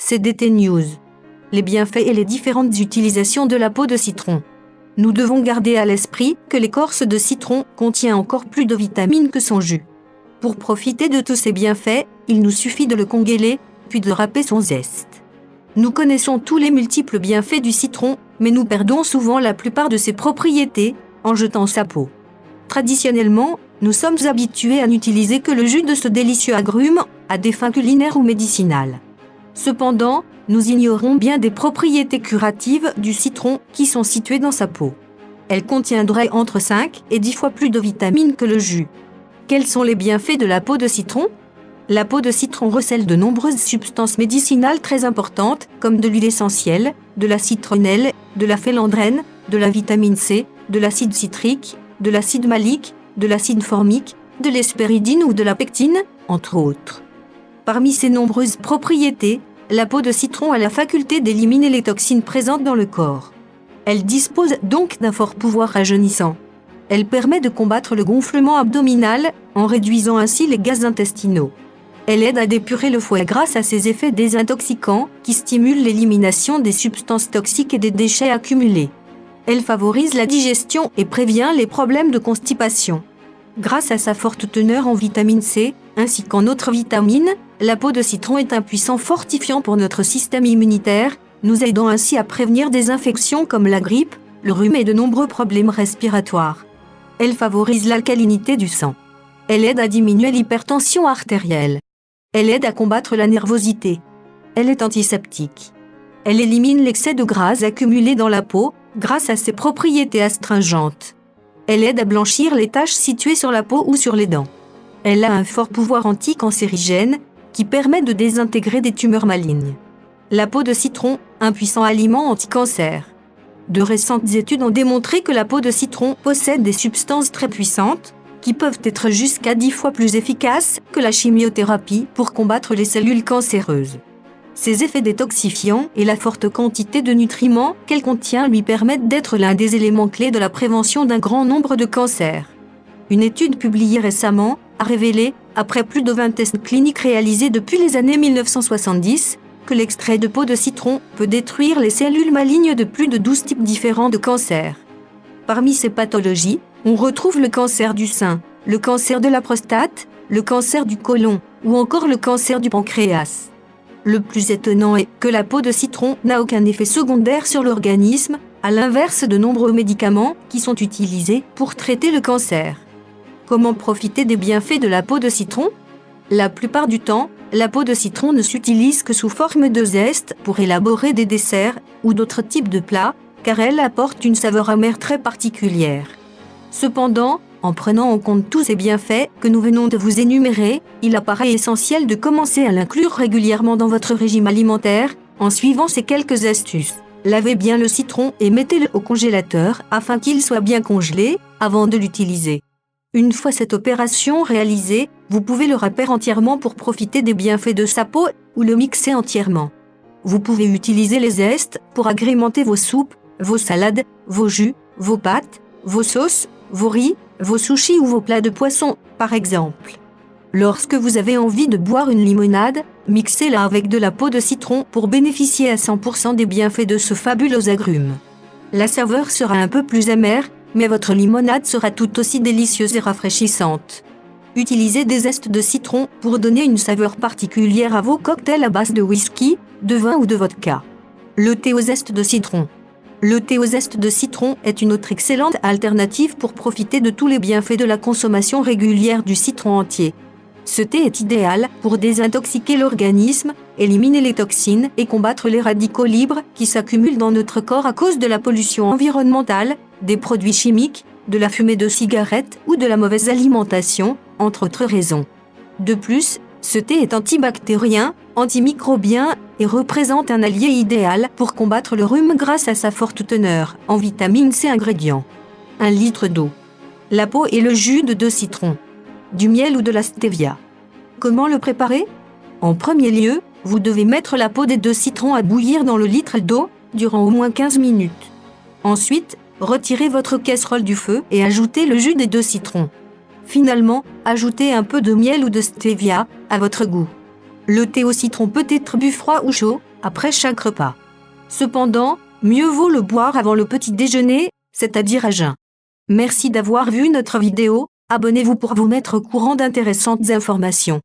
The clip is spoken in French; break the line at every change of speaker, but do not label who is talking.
CDT News. Les bienfaits et les différentes utilisations de la peau de citron. Nous devons garder à l'esprit que l'écorce de citron contient encore plus de vitamines que son jus. Pour profiter de tous ces bienfaits, il nous suffit de le congeler, puis de râper son zeste. Nous connaissons tous les multiples bienfaits du citron, mais nous perdons souvent la plupart de ses propriétés en jetant sa peau. Traditionnellement, nous sommes habitués à n'utiliser que le jus de ce délicieux agrume à des fins culinaires ou médicinales. Cependant, nous ignorons bien des propriétés curatives du citron qui sont situées dans sa peau. Elle contiendrait entre 5 et 10 fois plus de vitamines que le jus. Quels sont les bienfaits de la peau de citron ? La peau de citron recèle de nombreuses substances médicinales très importantes, comme de l'huile essentielle, de la citronnelle, de la félandrène, de la vitamine C, de l'acide citrique, de l'acide malique, de l'acide formique, de l'hespéridine ou de la pectine, entre autres. Parmi ces nombreuses propriétés, la peau de citron a la faculté d'éliminer les toxines présentes dans le corps. Elle dispose donc d'un fort pouvoir rajeunissant. Elle permet de combattre le gonflement abdominal en réduisant ainsi les gaz intestinaux. Elle aide à dépurer le foie grâce à ses effets désintoxicants qui stimulent l'élimination des substances toxiques et des déchets accumulés. Elle favorise la digestion et prévient les problèmes de constipation. Grâce à sa forte teneur en vitamine C, ainsi qu'en autres vitamines, la peau de citron est un puissant fortifiant pour notre système immunitaire, nous aidant ainsi à prévenir des infections comme la grippe, le rhume et de nombreux problèmes respiratoires. Elle favorise l'alcalinité du sang. Elle aide à diminuer l'hypertension artérielle. Elle aide à combattre la nervosité. Elle est antiseptique. Elle élimine l'excès de gras accumulé dans la peau grâce à ses propriétés astringentes. Elle aide à blanchir les taches situées sur la peau ou sur les dents. Elle a un fort pouvoir anticancérigène qui permet de désintégrer des tumeurs malignes. La peau de citron, un puissant aliment anti-cancer. De récentes études ont démontré que la peau de citron possède des substances très puissantes qui peuvent être jusqu'à 10 fois plus efficaces que la chimiothérapie pour combattre les cellules cancéreuses. Ses effets détoxifiants et la forte quantité de nutriments qu'elle contient lui permettent d'être l'un des éléments clés de la prévention d'un grand nombre de cancers. Une étude publiée récemment a révélé, après plus de 20 tests cliniques réalisés depuis les années 1970, que l'extrait de peau de citron peut détruire les cellules malignes de plus de 12 types différents de cancers. Parmi ces pathologies, on retrouve le cancer du sein, le cancer de la prostate, le cancer du côlon ou encore le cancer du pancréas. Le plus étonnant est que la peau de citron n'a aucun effet secondaire sur l'organisme, à l'inverse de nombreux médicaments qui sont utilisés pour traiter le cancer. Comment profiter des bienfaits de la peau de citron ? La plupart du temps, la peau de citron ne s'utilise que sous forme de zeste pour élaborer des desserts ou d'autres types de plats, car elle apporte une saveur amère très particulière. Cependant, en prenant en compte tous ces bienfaits que nous venons de vous énumérer, il apparaît essentiel de commencer à l'inclure régulièrement dans votre régime alimentaire, en suivant ces quelques astuces. Lavez bien le citron et mettez-le au congélateur afin qu'il soit bien congelé avant de l'utiliser. Une fois cette opération réalisée, vous pouvez le râper entièrement pour profiter des bienfaits de sa peau ou le mixer entièrement. Vous pouvez utiliser les zestes pour agrémenter vos soupes, vos salades, vos jus, vos pâtes, vos sauces, vos riz, vos sushis ou vos plats de poisson, par exemple. Lorsque vous avez envie de boire une limonade, mixez-la avec de la peau de citron pour bénéficier à 100% des bienfaits de ce fabuleux agrume. La saveur sera un peu plus amère, mais votre limonade sera tout aussi délicieuse et rafraîchissante. Utilisez des zestes de citron pour donner une saveur particulière à vos cocktails à base de whisky, de vin ou de vodka. Le thé aux zestes de citron. Le thé aux zestes de citron est une autre excellente alternative pour profiter de tous les bienfaits de la consommation régulière du citron entier. Ce thé est idéal pour désintoxiquer l'organisme, éliminer les toxines et combattre les radicaux libres qui s'accumulent dans notre corps à cause de la pollution environnementale, des produits chimiques, de la fumée de cigarettes ou de la mauvaise alimentation, entre autres raisons. De plus, ce thé est antibactérien, antimicrobien et représente un allié idéal pour combattre le rhume grâce à sa forte teneur en vitamine C ingrédients. 1 litre d'eau. La peau et le jus de 2 citrons. Du miel ou de la stevia. Comment le préparer ? En premier lieu, vous devez mettre la peau des 2 citrons à bouillir dans le litre d'eau durant au moins 15 minutes. Ensuite, retirez votre casserole du feu et ajoutez le jus des 2 citrons. Finalement, ajoutez un peu de miel ou de stevia à votre goût. Le thé au citron peut être bu froid ou chaud, après chaque repas. Cependant, mieux vaut le boire avant le petit déjeuner, c'est-à-dire à jeun. Merci d'avoir vu notre vidéo, abonnez-vous pour vous mettre au courant d'intéressantes informations.